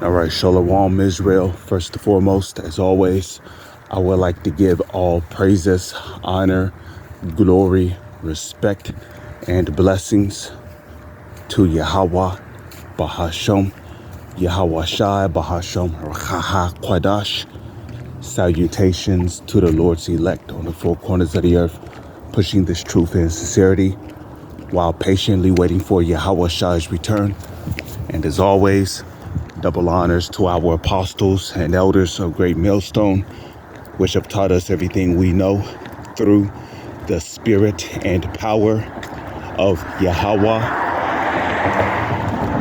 All right, Shalom Israel. First and foremost, as always, I would like to give all praises, honor, glory, respect, and blessings to Yahweh, Bahasham, Yahweh Shai, Bahasham, Rachaha Kwadash. Salutations to the Lord's elect on the four corners of the earth, pushing this truth and sincerity while patiently waiting for Yahweh Shai's return. And as always, double honors to our apostles and elders of Great Millstone, which have taught us everything we know through the spirit and power of Yahweh,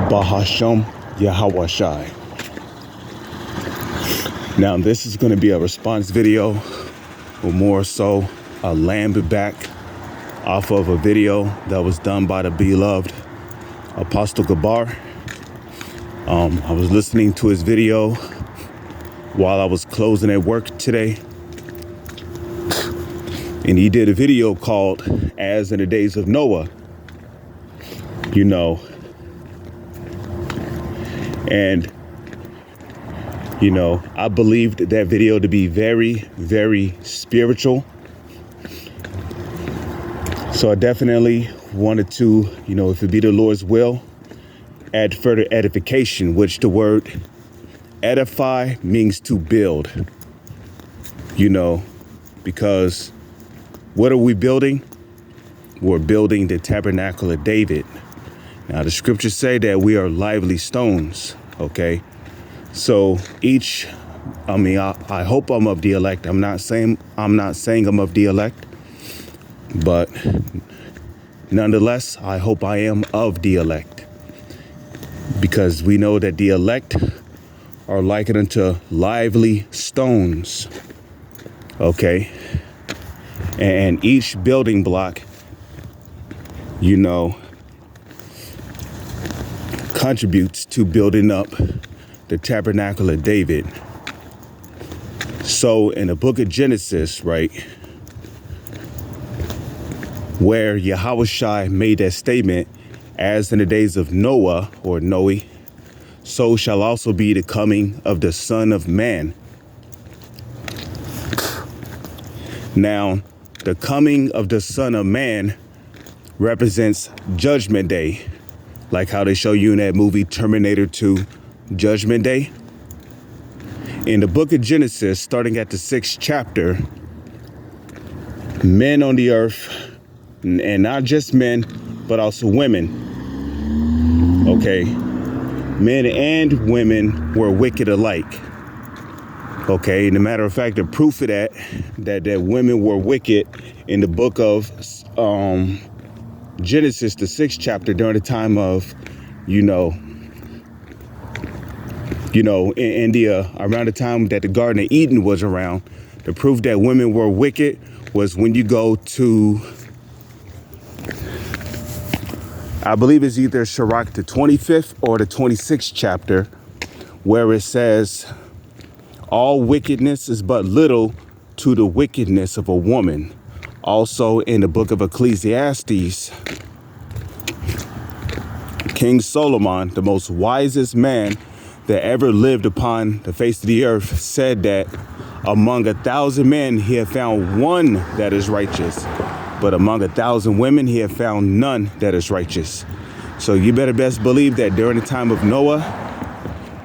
Bahasham, Yahweh Shai. Now, this is going to be a response video, or more so a lamb back off of a video that was done by the beloved Apostle Gabar. I was listening to his video while I was closing at work today. And he did a video called As in the Days of Noah. You know. And, you know, I believed that video to be very, very spiritual. So I definitely wanted to, you know, if it be the Lord's will, add further edification, which the word edify means to build, you know, because what are we building? We're building the tabernacle of David. Now, the scriptures say that we are lively stones, okay? So I hope I'm of the elect. I'm not saying I'm of the elect, but nonetheless, I hope I am of the elect. Because we know that the elect are likened unto lively stones, okay? And each building block, you know, contributes to building up the tabernacle of David. So in the book of Genesis, right, where Yahweh Shai made that statement, as in the days of Noah, or Noe, so shall also be the coming of the Son of Man. Now, the coming of the Son of Man represents Judgment Day, like how they show you in that movie Terminator 2, Judgment Day. In the book of Genesis, starting at the 6th chapter, men on the earth, and not just men, but also women, okay, men and women were wicked alike. Okay, and a matter of fact, the proof of that women were wicked in the book of Genesis, the 6th chapter, during the time of, around the time that the Garden of Eden was around. The proof that women were wicked was when you go to, I believe it's either Sirach, the 25th or the 26th chapter, where it says, all wickedness is but little to the wickedness of a woman. Also in the book of Ecclesiastes, King Solomon, the most wisest man that ever lived upon the face of the earth, said that among 1,000 men, he had found one that is righteous. But among 1,000 women, he had found none that is righteous. So you better best believe that during the time of Noah,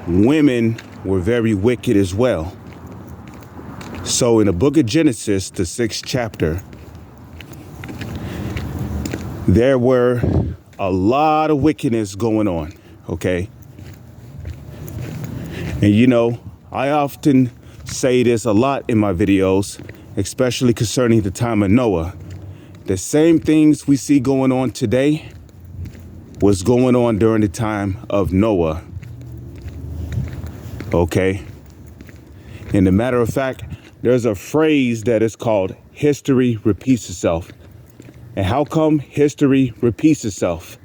women were very wicked as well. So in the book of Genesis, the 6th chapter, there were a lot of wickedness going on, okay? And I often say this a lot in my videos, especially concerning the time of Noah. The same things we see going on today was going on during the time of Noah. Okay? And a matter of fact, there's a phrase that is called history repeats itself. And how come history repeats itself?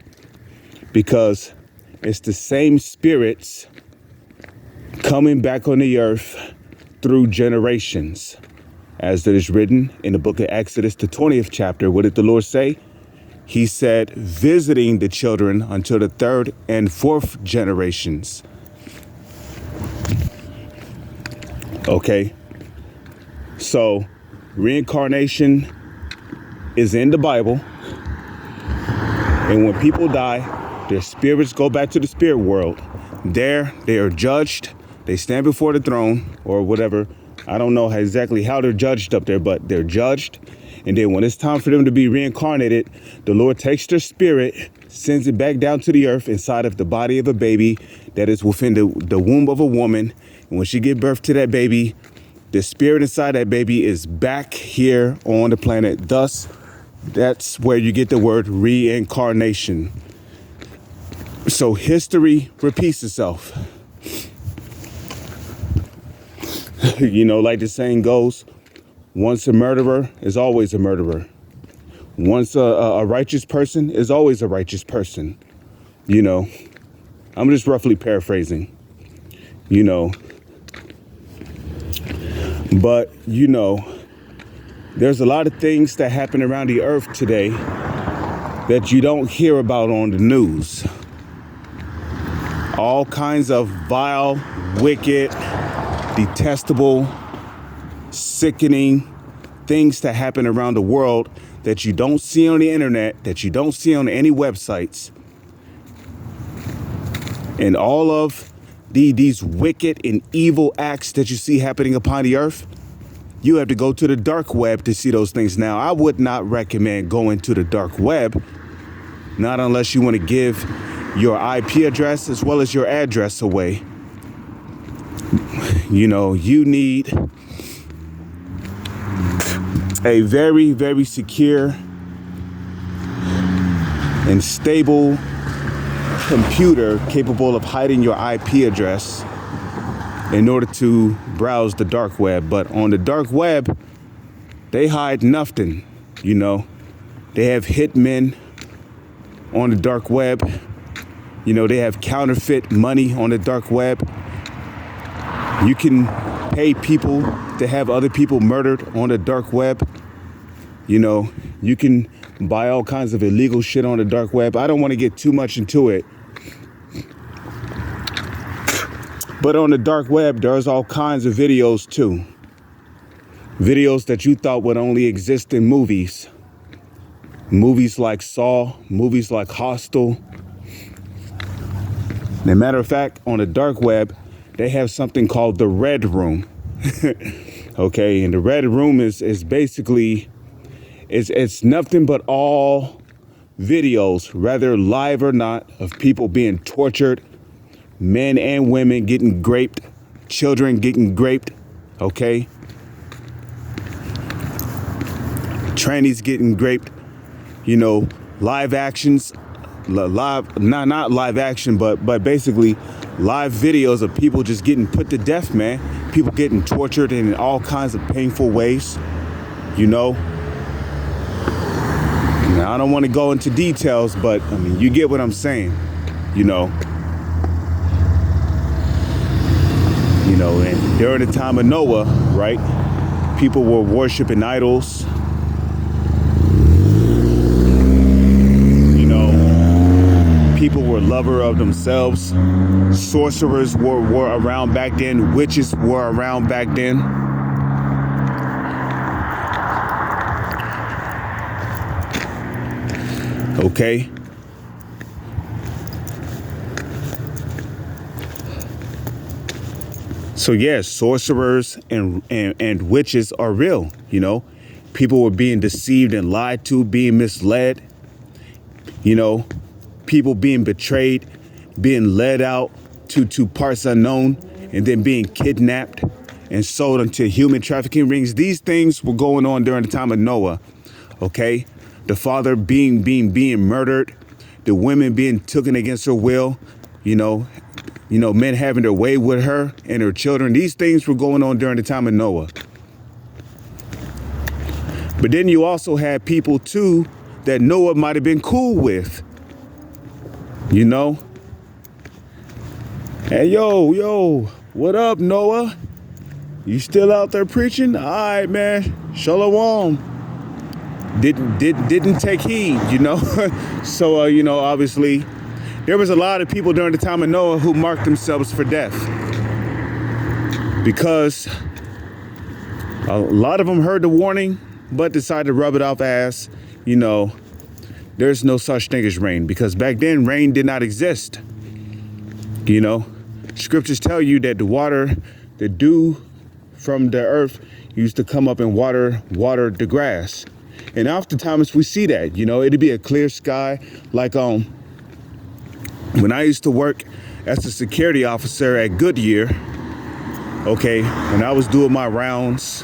Because it's the same spirits coming back on the earth through generations. As it is written in the book of Exodus, the 20th chapter, what did the Lord say? He said, visiting the children until the 3rd and 4th generations. Okay. So reincarnation is in the Bible. And when people die, their spirits go back to the spirit world. There, they are judged. They stand before the throne or whatever. I don't know exactly how they're judged up there, but they're judged. And then when it's time for them to be reincarnated, the Lord takes their spirit, sends it back down to the earth inside of the body of a baby that is within the womb of a woman. And when she gives birth to that baby, the spirit inside that baby is back here on the planet. Thus, that's where you get the word reincarnation. So history repeats itself. You know, like the saying goes, once a murderer is always a murderer. Once a righteous person is always a righteous person. You know, I'm just roughly paraphrasing, you know. But, you know, there's a lot of things that happen around the earth today that you don't hear about on the news. All kinds of vile, wicked, detestable, sickening things that happen around the world that you don't see on the internet, that you don't see on any websites. And all of these wicked and evil acts that you see happening upon the earth, you have to go to the dark web to see those things. Now, I would not recommend going to the dark web, not unless you want to give your IP address as well as your address away. You know, you need a very, very secure and stable computer capable of hiding your IP address in order to browse the dark web. But on the dark web, they hide nothing, you know. They have hitmen on the dark web. You know, they have counterfeit money on the dark web. You can pay people to have other people murdered on the dark web. You know, you can buy all kinds of illegal shit on the dark web. I don't want to get too much into it. But on the dark web, there's all kinds of videos too. Videos that you thought would only exist in movies. Movies like Saw, movies like Hostel. As a matter of fact, on the dark web, they have something called the Red Room. Okay, and the Red Room is basically, it's nothing but all videos, whether live or not, of people being tortured, men and women getting raped, children getting raped, okay? Trannies getting raped, you know, live actions, not live action, but basically live videos of people just getting put to death, man. People getting tortured in all kinds of painful ways, you know. Now, I don't want to go into details, but I mean, you get what I'm saying, you know. You know, and during the time of Noah, right, people were worshiping idols. You know, people were lover of themselves. Sorcerers were around back then. Witches were around back then. Okay. So yes, sorcerers and witches are real, you know. People were being deceived and lied to, being misled, you know, people being betrayed, being led out to parts unknown, and then being kidnapped and sold into human trafficking rings. These things were going on during the time of Noah, okay? The father being murdered, the women being taken against her will, you know, men having their way with her and her children. These things were going on during the time of Noah. But then you also had people too that Noah might have been cool with, you know. Hey, yo, what up, Noah? You still out there preaching? All right, man. Shalom. Didn't take heed, you know. So, you know, obviously, there was a lot of people during the time of Noah who marked themselves for death because A lot of them heard the warning, but decided to rub it off as, you know, there's no such thing as rain, because back then rain did not exist. You know, scriptures tell you that the water, the dew from the earth used to come up and water the grass. And oftentimes we see that, you know, it'd be a clear sky. Like when I used to work as a security officer at Goodyear, okay, when I was doing my rounds,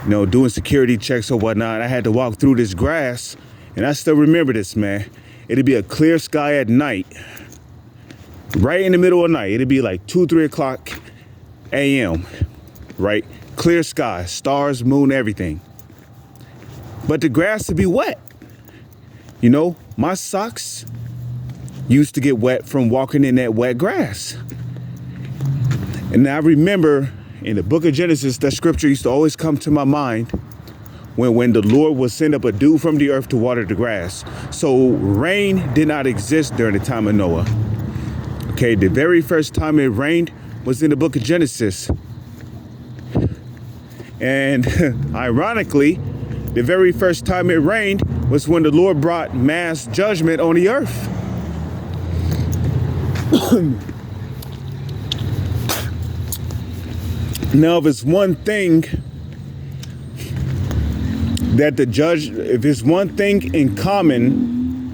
you know, doing security checks or whatnot, I had to walk through this grass, and I still remember this, man. It'd be a clear sky at night, right in the middle of the night. It'd be like 2, 3 o'clock a.m., right? Clear sky, stars, moon, everything. But the grass would be wet. You know, my socks used to get wet from walking in that wet grass. And I remember in the book of Genesis, that scripture used to always come to my mind when the Lord would send up a dew from the earth to water the grass. So rain did not exist during the time of Noah. Okay, the very first time it rained was in the book of Genesis. And ironically, the very first time it rained was when the Lord brought mass judgment on the earth. Now, if it's one thing that if it's one thing in common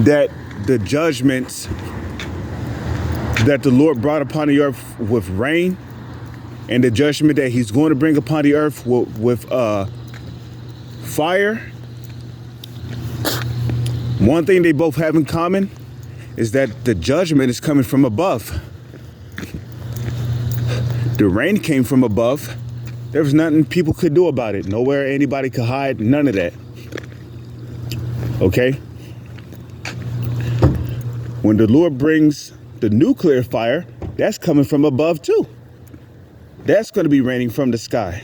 that the judgments that the Lord brought upon the earth with rain, and the judgment that he's going to bring upon the earth with fire, one thing they both have in common is that the judgment is coming from above. The rain came from above. There was nothing people could do about it. Nowhere anybody could hide, none of that. Okay? When the Lord brings the nuclear fire, that's coming from above too. That's going to be raining from the sky.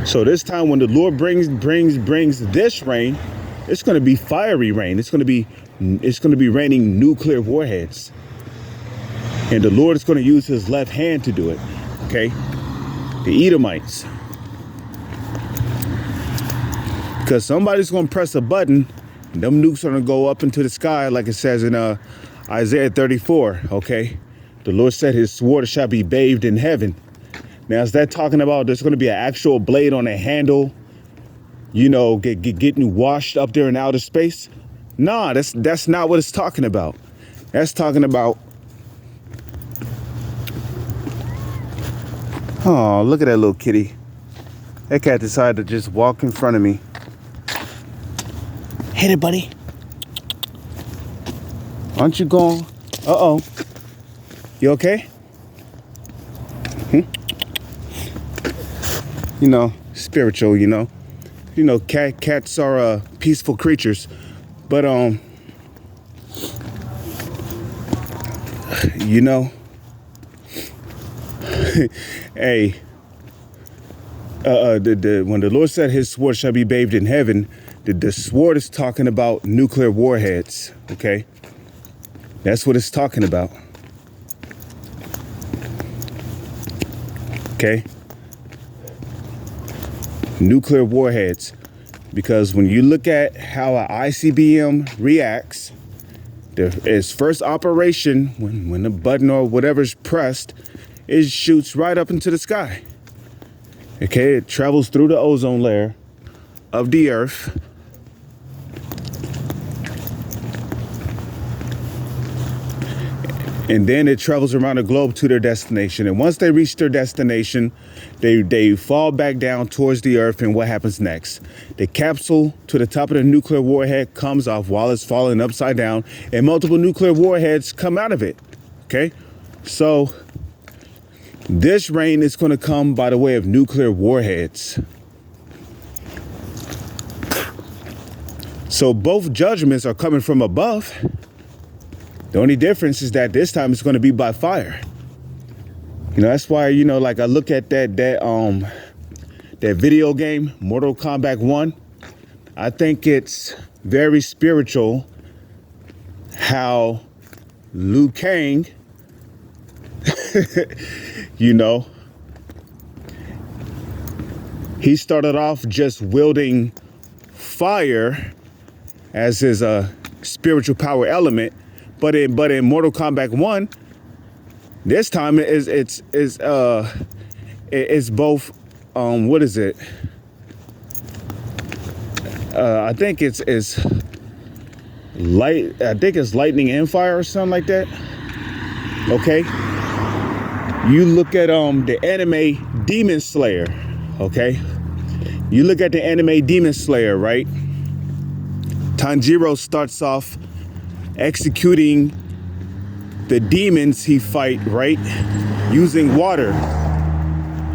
So this time when the Lord brings this rain, it's going to be fiery rain. It's going to be raining nuclear warheads. And the Lord is going to use his left hand to do it. Okay? The Edomites. Because somebody's going to press a button, and them nukes are going to go up into the sky, like it says in Isaiah 34. Okay? The Lord said his sword shall be bathed in heaven. Now, is that talking about there's going to be an actual blade on a handle, you know, getting washed up there in outer space? Nah, that's not what it's talking about. That's talking about, oh, look at that little kitty. That cat decided to just walk in front of me. Hit it, buddy. Aren't you going? Uh-oh. You okay? You know, spiritual, you know. You know, cats are peaceful creatures. But, you know, hey, when the Lord said his sword shall be bathed in heaven, the sword is talking about nuclear warheads, okay? That's what it's talking about. Okay? Nuclear warheads. Because when you look at how an ICBM reacts, its first operation, when the button or whatever's pressed, it shoots right up into the sky. Okay, it travels through the ozone layer of the earth. And then it travels around the globe to their destination. And once they reach their destination, they fall back down towards the earth. And what happens next? The capsule to the top of the nuclear warhead comes off while it's falling upside down, and multiple nuclear warheads come out of it. Okay? So this rain is going to come by the way of nuclear warheads. So both judgments are coming from above. The only difference is that this time it's going to be by fire. You know, that's why, you know, like I look at that video game, Mortal Kombat 1. I think it's very spiritual how Liu Kang You know, he started off just wielding fire as his spiritual power element, but in Mortal Kombat 1, this time it's both what is it? I think it's light. I think it's lightning and fire or something like that. Okay. You look at the anime Demon Slayer. Okay. You look at the anime Demon Slayer, right? Tanjiro starts off executing the demons he fight, right? Using water.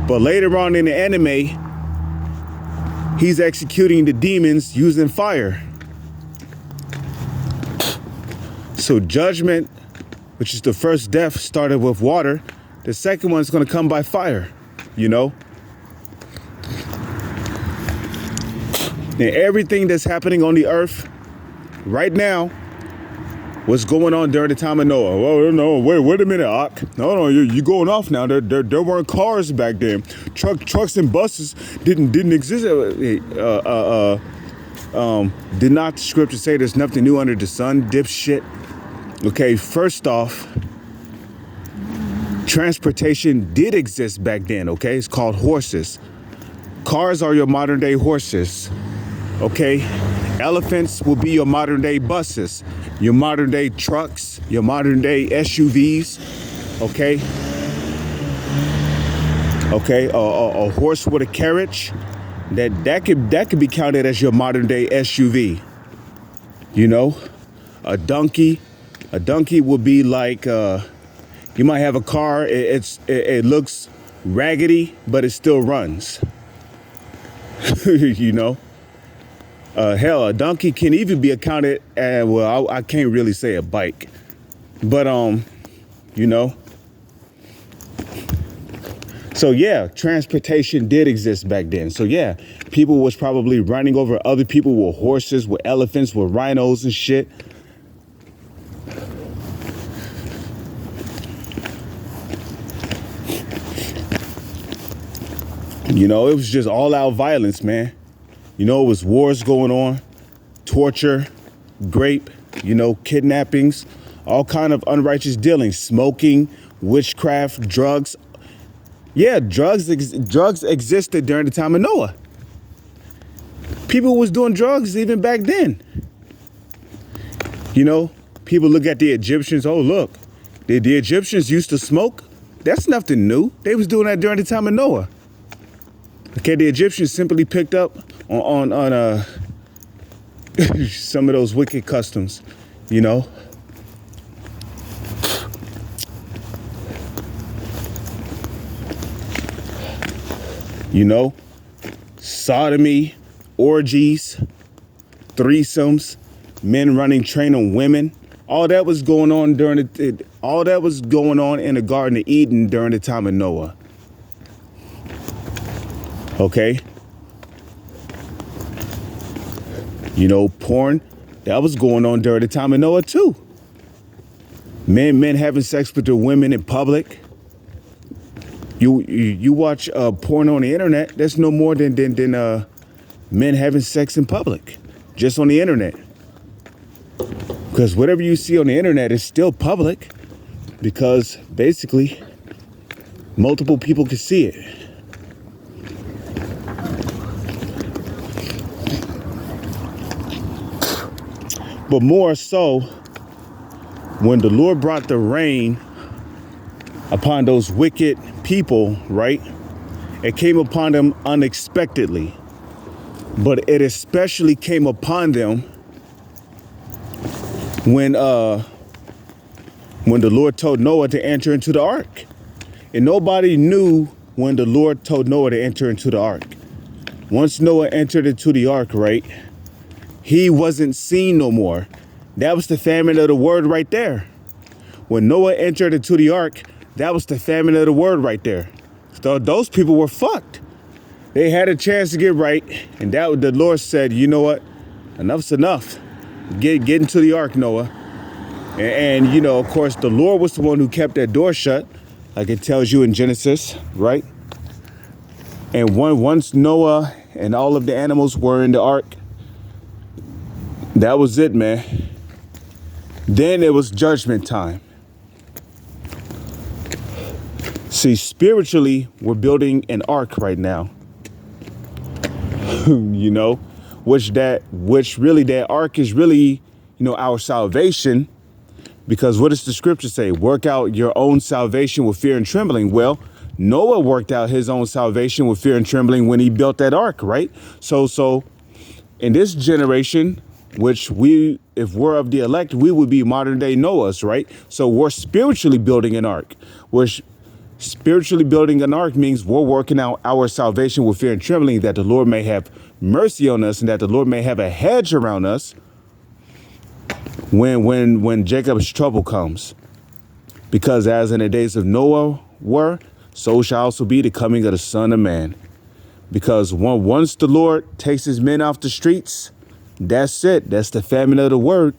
But later on in the anime, he's executing the demons using fire. So Judgment, which is the first death, started with water. The second one's going to come by fire, you know? And everything that's happening on the earth right now, what's going on during the time of Noah? Well, no, wait a minute, Ak. No, you're going off now. There weren't cars back then. Trucks and buses didn't exist. Did not the scripture say there's nothing new under the sun, dipshit? Okay, first off, transportation did exist back then, okay? It's called horses. Cars are your modern day horses, okay? Elephants will be your modern day buses, your modern day trucks, your modern day SUVs, okay? Okay, a horse with a carriage, that could be counted as your modern day SUV. You know, a donkey would be like you might have a car. It looks raggedy, but it still runs. You know, hell, a donkey can even be accounted as, well, I can't really say a bike, but you know. So yeah, transportation did exist back then. So yeah, people was probably running over other people with horses, with elephants, with rhinos and shit. You know, it was just all out violence, man. You know, it was wars going on, torture, rape, you know, kidnappings, all kind of unrighteous dealings, smoking, witchcraft, drugs. Yeah, drugs existed during the time of Noah. People was doing drugs even back then. You know, people look at the Egyptians. Oh, look, the Egyptians used to smoke. That's nothing new. They was doing that during the time of Noah. Okay, the Egyptians simply picked up on some of those wicked customs, you know. You know, sodomy, orgies, threesomes, men running train on women. All that was going on all that was going on in the Garden of Eden during the time of Noah. Okay. You know, porn, that was going on during the time of Noah too. Men having sex with their women in public. You watch porn on the internet, that's no more than men having sex in public, just on the internet. Because whatever you see on the internet is still public, because basically multiple people can see it. But more so, when the Lord brought the rain upon those wicked people, right? It came upon them unexpectedly. But it especially came upon them when the Lord told Noah to enter into the ark. And nobody knew when the Lord told Noah to enter into the ark. Once Noah entered into the ark, right? He wasn't seen no more. That was the famine of the word right there. When Noah entered into the ark, that was the famine of the word right there. So those people were fucked. They had a chance to get right, and that the Lord said, you know what? Enough's enough. Get into the ark, Noah. And you know, of course, the Lord was the one who kept that door shut. like it tells you in Genesis, right? And once Noah and all of the animals were in the ark, that was it, man. Then it was judgment time. See, spiritually, we're building an ark right now. You know, which really that ark is really, our salvation. Because what does the scripture say? Work out your own salvation with fear and trembling. Well, Noah worked out his own salvation with fear and trembling when he built that ark, right? So in this generation, which if we're of the elect, we would be modern day Noahs, right? So we're spiritually building an ark, which spiritually building an ark means we're working out our salvation with fear and trembling, that the Lord may have mercy on us and that the Lord may have a hedge around us when Jacob's trouble comes. Because as in the days of Noah were, so shall also be the coming of the Son of Man. Because once the Lord takes his men off the streets, that's it. That's the famine of the word.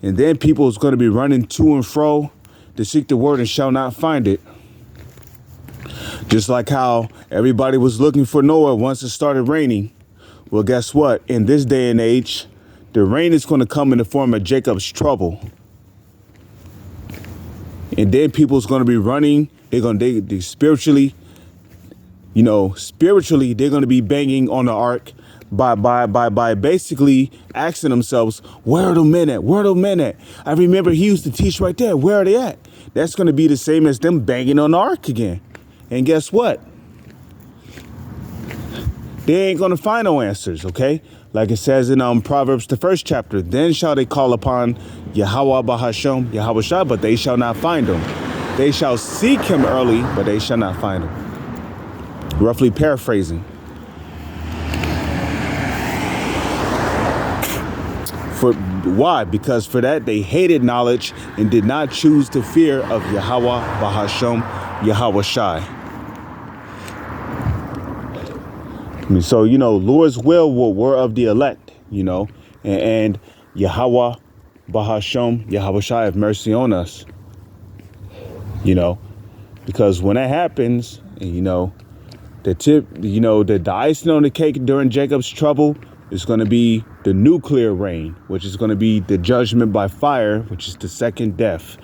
And then people is going to be running to and fro to seek the word and shall not find it. Just like how everybody was looking for Noah once it started raining. Well, guess what? In this day and age, the rain is going to come in the form of Jacob's trouble. And then people's going to be running. They spiritually, they're going to be banging on the ark by basically asking themselves, where are the men at? Where are the men at? I remember he used to teach right there. Where are they at? That's going to be the same as them banging on the ark again. And guess what? They ain't going to find no answers, okay? Like it says in Proverbs, the 1st chapter, then shall they call upon Yahweh Bahashem, Yahweh Shai, but they shall not find him. They shall seek him early, but they shall not find him. Roughly paraphrasing. Why? Because for that, they hated knowledge and did not choose the fear of Yahweh Bahashem, Yahweh Shai. So, Lord's will were of the elect, and Yahweh Bahashem, Yahweh Shai, have mercy on us, because when that happens, the icing on the cake during Jacob's trouble is going to be the nuclear rain, which is going to be the judgment by fire, which is the second death.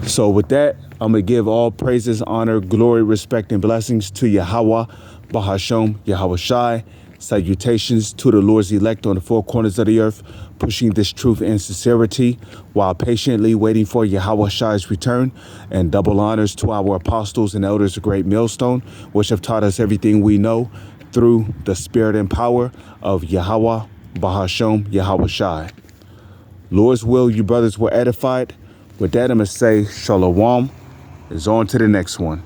So with that, I'm going to give all praises, honor, glory, respect, and blessings to Yahweh, Bahashem, Yahweh Shai. Salutations to the Lord's elect on the four corners of the earth, pushing this truth and sincerity while patiently waiting for Yahweh Shai's return. And double honors to our apostles and elders of Great Millstone, which have taught us everything we know through the spirit and power of Yahweh, Bahashem, Yahweh Shai. Lord's will, you brothers were edified. With that, I'm going to say shalom. Is on to the next one.